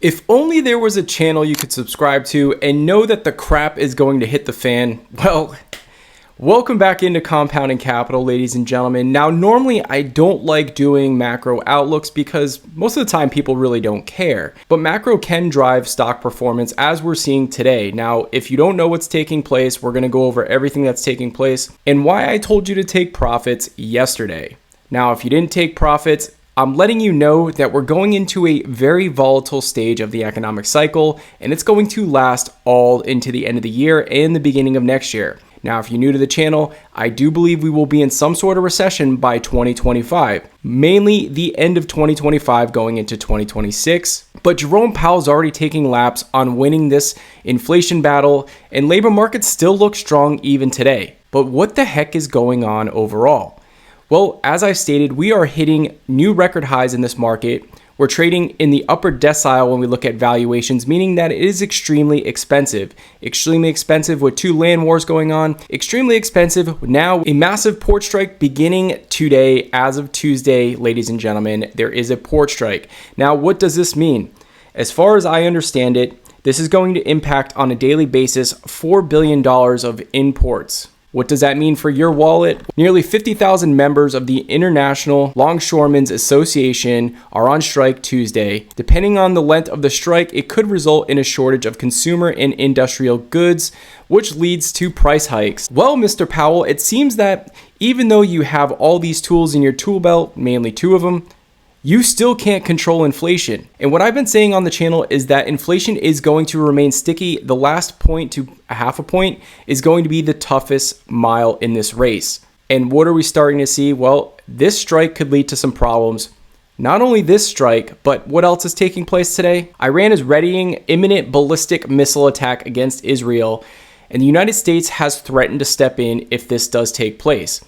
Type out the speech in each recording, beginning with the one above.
If only there was a channel you could subscribe to and know that the crap is going to hit the fan. Well, welcome back into Compounding Capital, ladies and gentlemen. Now, normally I don't like doing macro outlooks because most of the time people really don't care. But macro can drive stock performance as we're seeing today. Now, if you don't know what's taking place, we're going to go over everything that's taking place and why I told you to take profits yesterday. Now, if you didn't take profits, I'm letting you know that we're going into a very volatile stage of the economic cycle, and it's going to last all into the end of the year and the beginning of next year. Now, if you're new to the channel, I do believe we will be in some sort of recession by 2025, mainly the end of 2025 going into 2026. But Jerome Powell's already taking laps on winning this inflation battle, and labor markets still look strong even today. But what the heck is going on overall? Well, as I stated, we are hitting new record highs in this market. We're trading in the upper decile when we look at valuations, meaning that it is extremely expensive. Extremely expensive with two land wars going on. Extremely expensive now, a massive port strike beginning today. As of Tuesday, ladies and gentlemen, there is a port strike. Now, what does this mean? As far as I understand it, this is going to impact on a daily basis $4 billion of imports. What does that mean for your wallet? Nearly 50,000 members of the International Longshoremen's Association are on strike Tuesday. Depending on the length of the strike, it could result in a shortage of consumer and industrial goods, which leads to price hikes. Well, Mr. Powell, it seems that even though you have all these tools in your tool belt, mainly two of them, you still can't control inflation. And what I've been saying on the channel is that inflation is going to remain sticky. The last point to a half a point is going to be the toughest mile in this race. And what are we starting to see? Well, this strike could lead to some problems. Not only this strike, but what else is taking place today? Iran is readying imminent ballistic missile attack against Israel, and the United States has threatened to step in if this does take place.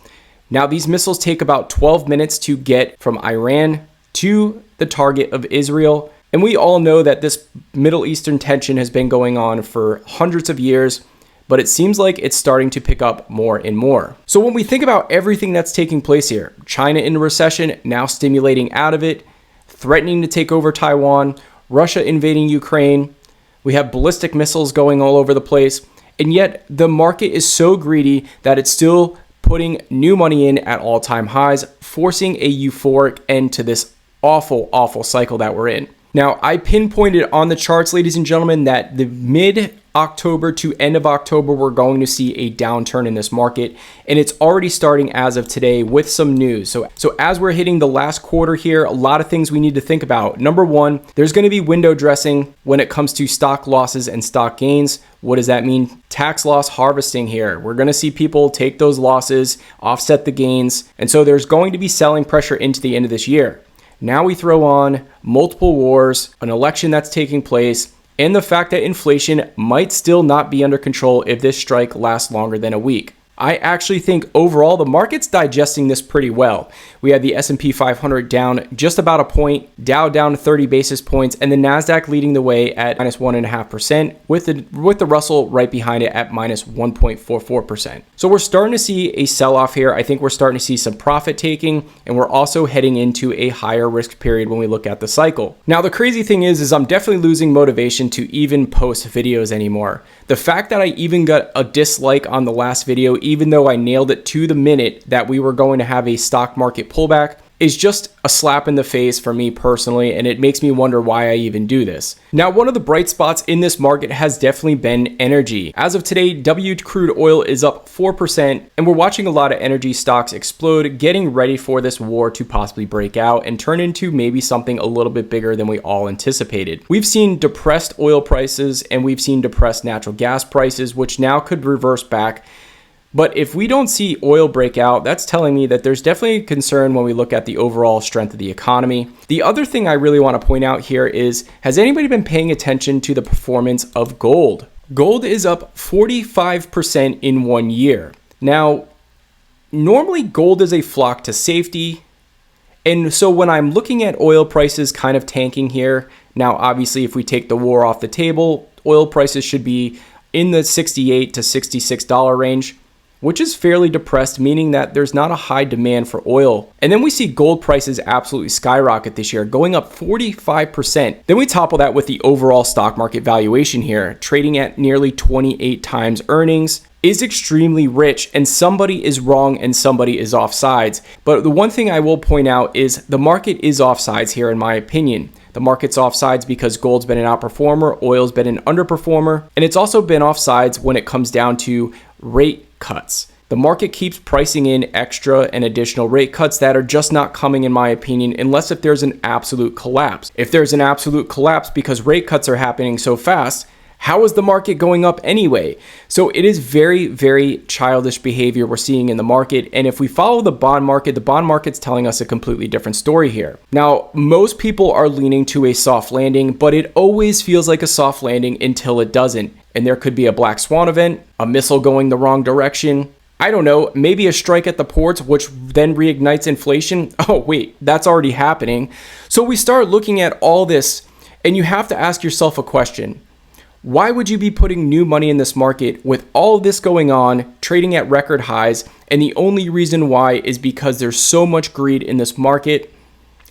Now, these missiles take about 12 minutes to get from Iran to the target of Israel. And we all know that this Middle Eastern tension has been going on for hundreds of years, but it seems like it's starting to pick up more and more. So when we think about everything that's taking place here, China in a recession, now stimulating out of it, threatening to take over Taiwan, Russia invading Ukraine, we have ballistic missiles going all over the place, and yet the market is so greedy that it's still putting new money in at all-time highs, forcing a euphoric end to this awful cycle that we're in. Now, I pinpointed on the charts, ladies and gentlemen, that the mid-October to end of October, we're going to see a downturn in this market, and it's already starting as of today with some news. So as we're hitting the last quarter here, a lot of things we need to think about. Number one, there's going to be window dressing when it comes to stock losses and stock gains. What does that mean? Tax loss harvesting here. We're going to see people take those losses, offset the gains, and so there's going to be selling pressure into the end of this year. Now we throw on multiple wars, an election that's taking place, and the fact that inflation might still not be under control if this strike lasts longer than a week. I actually think overall the market's digesting this pretty well. We had the S&P 500 down just about a point, Dow down 30 basis points, and the NASDAQ leading the way at minus 1.5%, with the Russell right behind it at minus 1.44%. So we're starting to see a sell-off here. I think we're starting to see some profit taking, and we're also heading into a higher risk period when we look at the cycle. Now, the crazy thing is I'm definitely losing motivation to even post videos anymore. The fact that I even got a dislike on the last video, even though I nailed it to the minute that we were going to have a stock market pullback, is just a slap in the face for me personally, and it makes me wonder why I even do this. Now, one of the bright spots in this market has definitely been energy. As of today, W crude oil is up 4%, and we're watching a lot of energy stocks explode, getting ready for this war to possibly break out and turn into maybe something a little bit bigger than we all anticipated. We've seen depressed oil prices, and we've seen depressed natural gas prices, which now could reverse back. But if we don't see oil break out, that's telling me that there's definitely a concern when we look at the overall strength of the economy. The other thing I really want to point out here is, has anybody been paying attention to the performance of gold? Gold is up 45% in 1 year. Now, normally gold is a flock to safety. And so when I'm looking at oil prices kind of tanking here, now obviously if we take the war off the table, oil prices should be in the $68 to $66 range. which is fairly depressed, meaning that there's not a high demand for oil. And then we see gold prices absolutely skyrocket this year, going up 45%. Then we topple that with the overall stock market valuation here, trading at nearly 28 times earnings, is extremely rich, and somebody is wrong and somebody is offsides. But the one thing I will point out is the market is offsides here in my opinion. The market's offsides because gold's been an outperformer, oil's been an underperformer, and it's also been offsides when it comes down to rate cuts. The market keeps pricing in extra and additional rate cuts that are just not coming, in my opinion, unless if there's an absolute collapse. If there's an absolute collapse because rate cuts are happening so fast, how is the market going up anyway? So it is very, very childish behavior we're seeing in the market. And if we follow the bond market's telling us a completely different story here. Now, most people are leaning to a soft landing, but it always feels like a soft landing until it doesn't. And there could be a black swan event, a missile going the wrong direction. I don't know, maybe a strike at the ports, which then reignites inflation. Oh, wait, that's already happening. So we start looking at all this, and you have to ask yourself a question. Why would you be putting new money in this market with all of this going on, trading at record highs? And the only reason why is because there's so much greed in this market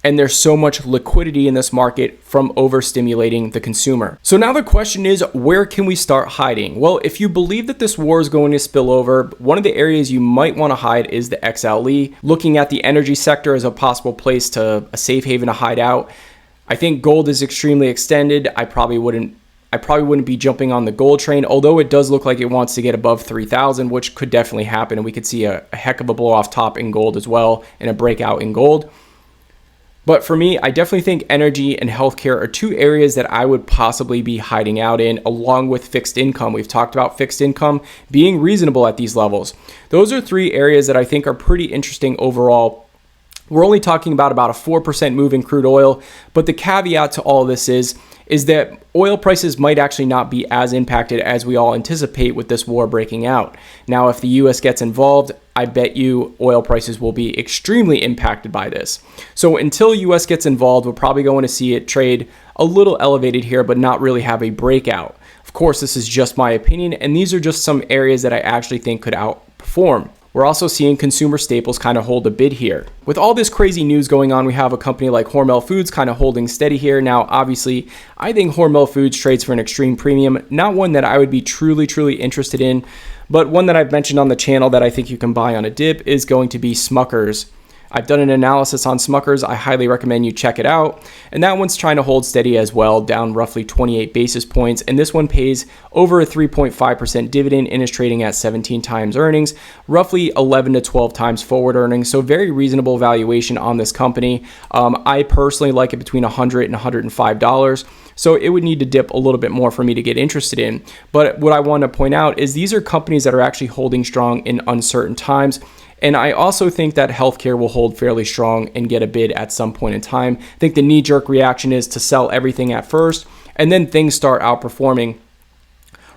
and there's so much liquidity in this market from overstimulating the consumer. So now the question is, where can we start hiding? Well, if you believe that this war is going to spill over, one of the areas you might want to hide is the XLE. Looking at the energy sector as a possible place to a safe haven to hide out. I think gold is extremely extended. I probably wouldn't be jumping on the gold train, although it does look like it wants to get above 3,000, which could definitely happen. And we could see a heck of a blow off top in gold as well and a breakout in gold. But for me, I definitely think energy and healthcare are two areas that I would possibly be hiding out in, along with fixed income. We've talked about fixed income being reasonable at these levels. Those are three areas that I think are pretty interesting overall. We're only talking about a 4% move in crude oil, but the caveat to all of this is that oil prices might actually not be as impacted as we all anticipate with this war breaking out. Now, if the US gets involved, I bet you oil prices will be extremely impacted by this. So until US gets involved, we're probably going to see it trade a little elevated here, but not really have a breakout. Of course, this is just my opinion, and these are just some areas that I actually think could outperform. We're also seeing consumer staples kind of hold a bid here. With all this crazy news going on, we have a company like Hormel Foods kind of holding steady here. Now, obviously, I think Hormel Foods trades for an extreme premium, not one that I would be truly interested in, but one that I've mentioned on the channel that I think you can buy on a dip is going to be Smucker's. I've done an analysis on Smucker's. I highly recommend you check it out. And that one's trying to hold steady as well, down roughly 28 basis points. And this one pays over a 3.5% dividend and is trading at 17 times earnings, roughly 11 to 12 times forward earnings. So very reasonable valuation on this company. I personally like it between $100 and $105. So it would need to dip a little bit more for me to get interested in. But what I want to point out is these are companies that are actually holding strong in uncertain times. And I also think that healthcare will hold fairly strong and get a bid at some point in time. I think the knee-jerk reaction is to sell everything at first, and then things start outperforming.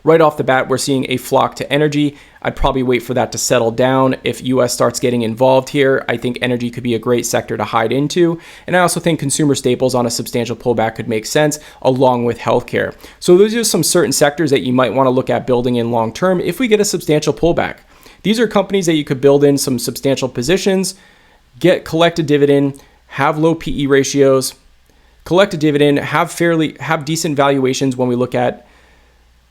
Right off the bat, we're seeing a flock to energy. I'd probably wait for that to settle down. If US starts getting involved here, I think energy could be a great sector to hide into. And I also think consumer staples on a substantial pullback could make sense, along with healthcare. So those are some certain sectors that you might want to look at building in long term if we get a substantial pullback. These are companies that you could build in some substantial positions, collect a dividend, have low PE ratios, collect a dividend, have decent valuations when we look at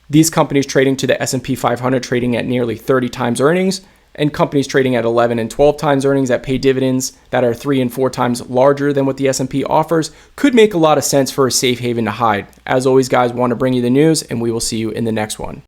these companies trading to the S&P 500 trading at nearly 30 times earnings, and companies trading at 11 and 12 times earnings that pay dividends that are 3 and 4 times larger than what the S&P offers could make a lot of sense for a safe haven to hide. As always, guys, want to bring you the news, and we will see you in the next one.